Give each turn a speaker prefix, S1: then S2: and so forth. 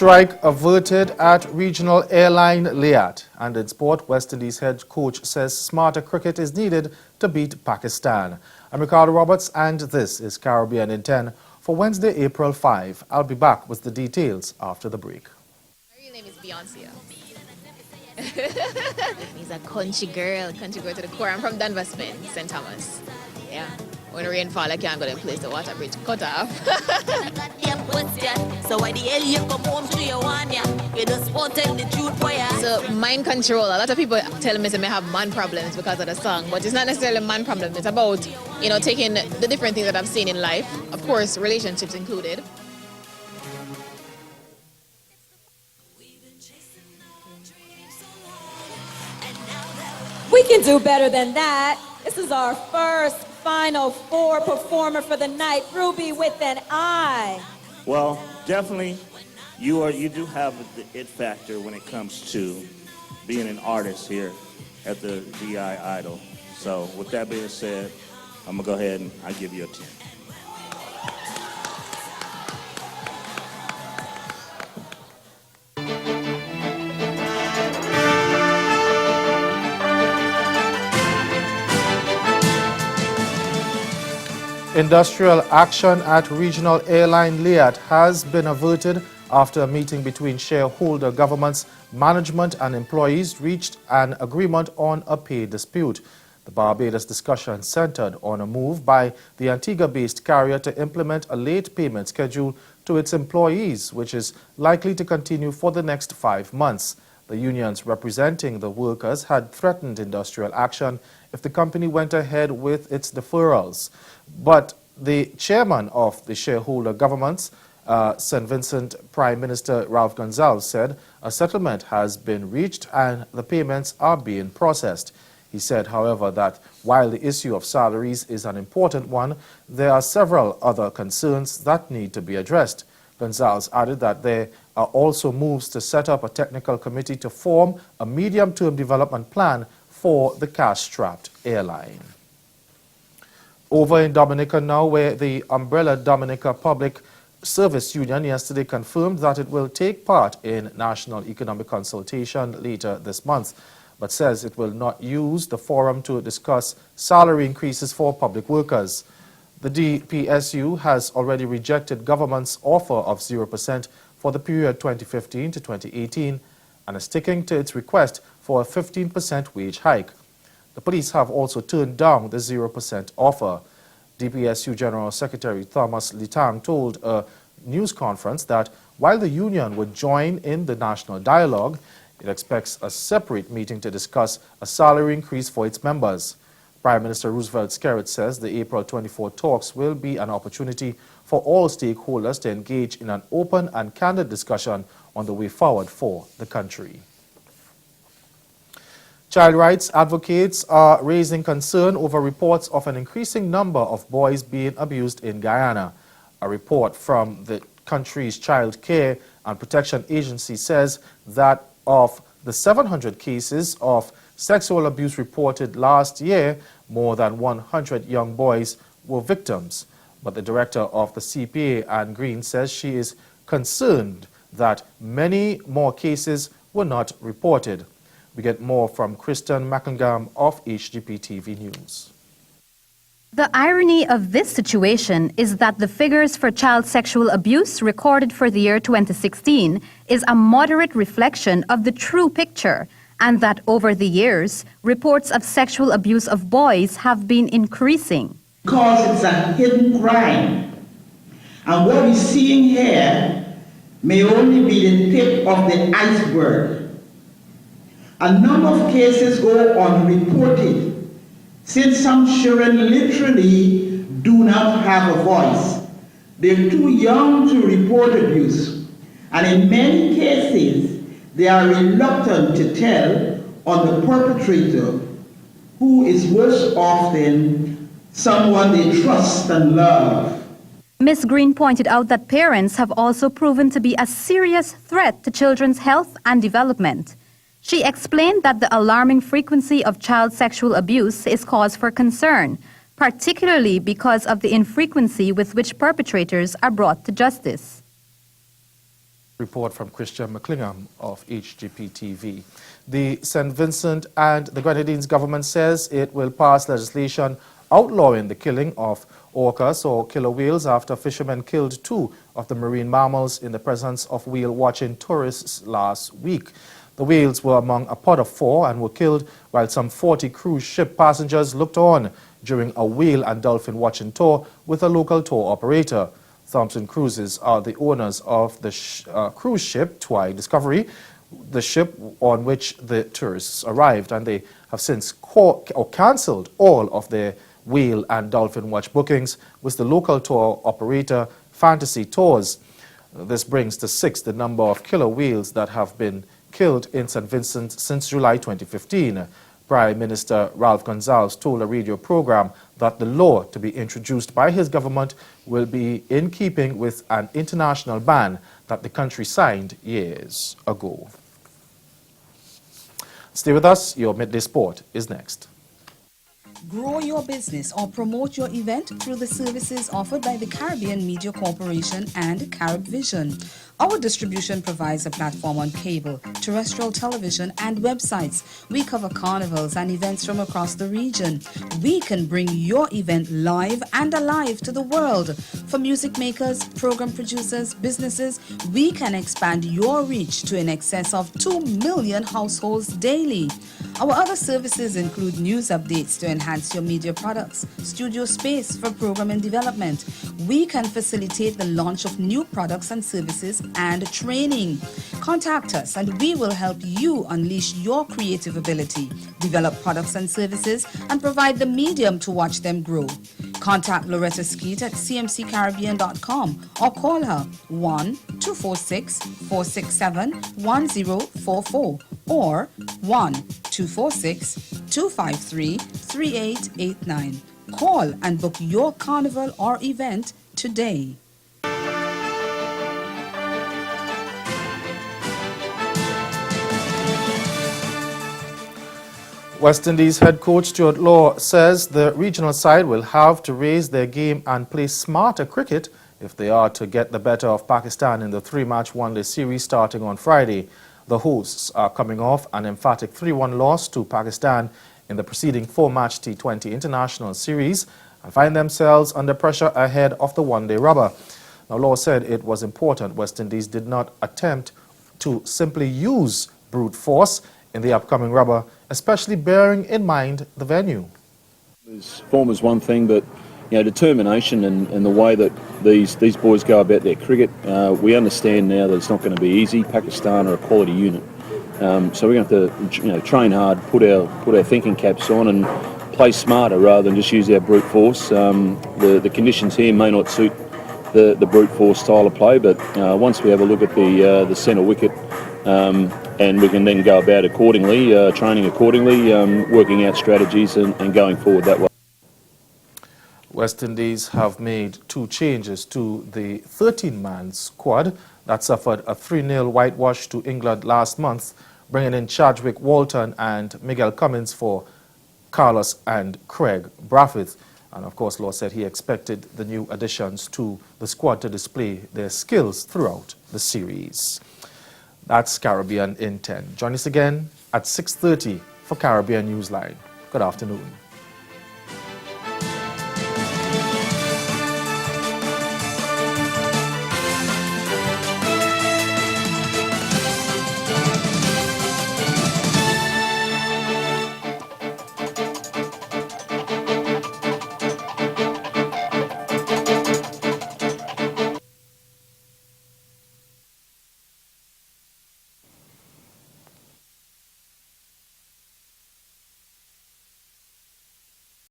S1: Strike averted at regional airline Liat. And in sport, West Indies head coach says smarter cricket is needed to beat Pakistan. I'm Ricardo Roberts and this is Caribbean in 10 for Wednesday, April 5. I'll be back with the details after the break.
S2: My real name is Beyonce. He's a country girl to the core. I'm from Dunverston, St. Thomas. Yeah. When the rain fall, I can't go to a place the water bridge cut off.
S3: So why the hell you come home to your one, yeah? You just won't tell the truth, boy.
S2: So mind control. A lot of people tell me they may have man problems because of the song, but it's not necessarily man problem. It's about, taking the different things that I've seen in life, of course, relationships included.
S4: We can do better than that. This is our first Final Four performer for the night, Ruby with an I.
S5: Well, definitely, you do have the it factor when it comes to being an artist here at the VI Idol. So with that being said, I'm gonna go ahead and I give you a 10.
S1: Industrial action at regional airline Liat has been averted after a meeting between shareholder governments, management and employees reached an agreement on a pay dispute. The Barbados discussion centered on a move by the Antigua-based carrier to implement a late payment schedule to its employees, which is likely to continue for the next 5 months. The unions representing the workers had threatened industrial action if the company went ahead with its deferrals. But the chairman of the shareholder governments, St. Vincent Prime Minister Ralph Gonsalves, said a settlement has been reached and the payments are being processed. He said, however, that while the issue of salaries is an important one, there are several other concerns that need to be addressed. Gonsalves added that there are also moves to set up a technical committee to form a medium-term development plan for the cash-strapped airline. Over in Dominica now, where the Umbrella Dominica Public Service Union yesterday confirmed that it will take part in national economic consultation later this month, but says it will not use the forum to discuss salary increases for public workers. The DPSU has already rejected government's offer of 0% for the period 2015 to 2018 and is sticking to its request for a 15% wage hike. The police have also turned down the 0% offer. DPSU General Secretary Thomas Litang told a news conference that while the union would join in the national dialogue, it expects a separate meeting to discuss a salary increase for its members. Prime Minister Roosevelt Skerrit says the April 24 talks will be an opportunity for all stakeholders to engage in an open and candid discussion on the way forward for the country. Child rights advocates are raising concern over reports of an increasing number of boys being abused in Guyana. A report from the country's Child Care and Protection Agency says that of the 700 cases of sexual abuse reported last year, more than 100 young boys were victims. But the director of the CPA, Anne Green, says she is concerned that many more cases were not reported. We get more from Kristen Mackingham of HGP TV News.
S6: The irony of this situation is that the figures for child sexual abuse recorded for the year 2016 is a moderate reflection of the true picture, and that over the years, reports of sexual abuse of boys have been increasing.
S7: Because it's a hidden crime. And what we're seeing here may only be the tip of the iceberg. A number of cases go unreported, since some children literally do not have a voice. They're too young to report abuse, and in many cases, they are reluctant to tell on the perpetrator, who is worse off than someone they trust and love.
S6: Ms. Green pointed out that parents have also proven to be a serious threat to children's health and development. She explained that the alarming frequency of child sexual abuse is cause for concern, particularly because of the infrequency with which perpetrators are brought to justice.
S1: Report from Christian McClingham of HGP TV. The St. Vincent and the Grenadines government says it will pass legislation outlawing the killing of orcas or killer whales after fishermen killed 2 of the marine mammals in the presence of whale-watching tourists last week. The whales were among a pod of 4 and were killed while some 40 cruise ship passengers looked on during a whale and dolphin watching tour with a local tour operator. Thompson Cruises are the owners of the cruise ship Twi Discovery, the ship on which the tourists arrived, and they have since cancelled all of their whale and dolphin watch bookings with the local tour operator Fantasy Tours. This brings to 6 the number of killer whales that have been killed in St. Vincent since July 2015. Prime Minister Ralph Gonsalves told a radio program that the law to be introduced by his government will be in keeping with an international ban that the country signed years ago. Stay with us. Your Midday Sport is next.
S8: Grow your business or promote your event through the services offered by the Caribbean Media Corporation and CaribVision. Our distribution provides a platform on cable, terrestrial television, and websites. We cover carnivals and events from across the region. We can bring your event live and alive to the world. For music makers, program producers, businesses, we can expand your reach to in excess of 2 million households daily. Our other services include news updates to enhance your media products, studio space for program and development. We can facilitate the launch of new products and services and training. Contact us and we will help you unleash your creative ability, develop products and services, and provide the medium to watch them grow. Contact Loretta Skeet at cmccaribbean.com or call her 1-246-467-1044 or 1-246-253-3889. Call and book your carnival or event today.
S1: West Indies head coach Stuart Law says the regional side will have to raise their game and play smarter cricket if they are to get the better of Pakistan in the 3-match one-day series starting on Friday. The hosts are coming off an emphatic 3-1 loss to Pakistan in the preceding 4-match T20 International Series and find themselves under pressure ahead of the one-day rubber. Now, Law said it was important West Indies did not attempt to simply use brute force in the upcoming rubber, especially bearing in mind the venue.
S9: Form is one thing, but determination and the way that these boys go about their cricket, we understand now that it's not going to be easy. Pakistan are a quality unit, so we're going to have to train hard, put our thinking caps on, and play smarter rather than just use our brute force. The conditions here may not suit the brute force style of play, but once we have a look at the centre wicket. And we can then go about accordingly, training accordingly, working out strategies and going forward that way.
S1: West Indies have made 2 changes to the 13-man squad that suffered a 3-0 whitewash to England last month, bringing in Chadwick Walton and Miguel Cummins for Carlos and Craig Brathwaite. And of course, Law said he expected the new additions to the squad to display their skills throughout the series. That's Caribbean in 10. Join us again at 6:30 for Caribbean Newsline. Good afternoon.